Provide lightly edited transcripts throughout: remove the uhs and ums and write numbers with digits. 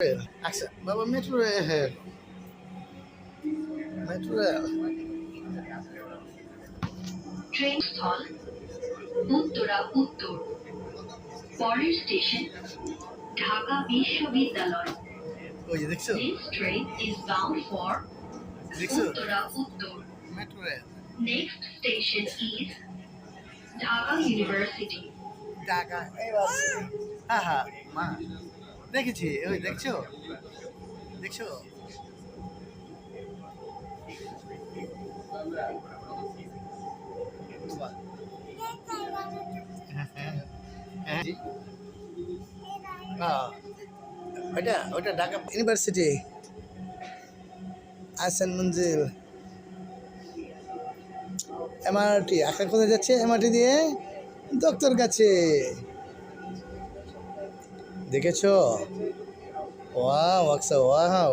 Rail আচ্ছা বাবা metro rail metro rail train স্থল উত্তরা উত্তর। পরের স্টেশন ঢাকা বিশ্ববিদ্যালয়। ওই যে দেখছো This train is bound for দেখছো উত্তরা উত্তর। Metro rail Next station is Dhaka University. Dhaka হ্যাঁ হ্যাঁ মা দেখেছি ওই দেখছো দেখছো বাবা। হ্যাঁ জি। ওটা ঢাকা ইউনিভার্সিটি আহসান মঞ্জিল এমআরটি আঁকা কোথায় যাচ্ছে এমআরটি দিয়ে দপ্তর কাছে দেখেছো ওয়াও আকসা ওয়াও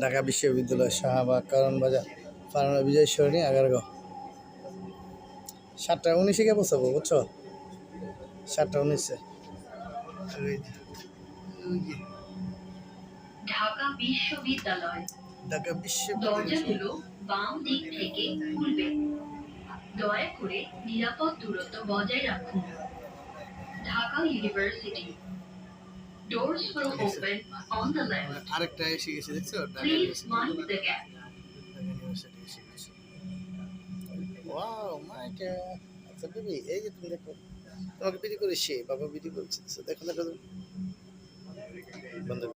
ঢাকা বিশ্ববিদ্যালয় শাহবাগ কারণ বাজার ফার্মা বিজয় সরণি 11 7:19 কে পৌঁছাবো বুঝছো 7:19 ঢাকা বিশ্ববিদ্যালয়। ঢাকা বিশ্ববিদ্যালয় দরজাগুলো বাম দিক থেকে খুলবে। দয়া করে নিরাপদ দূরত্ব বজায় রাখুন। Dhaka university. Doors will open on the left. আরেকটা এসে গেছে দেখছো Dhaka Please mind the gap. University এসে গেছে ওয়াও মাই গড আচ্ছা বেবি এই যে তুমি দেখো তোমাকে ভিডিও করেছি বাবা ভিডিও করছে দেখো দেখো বন্ধু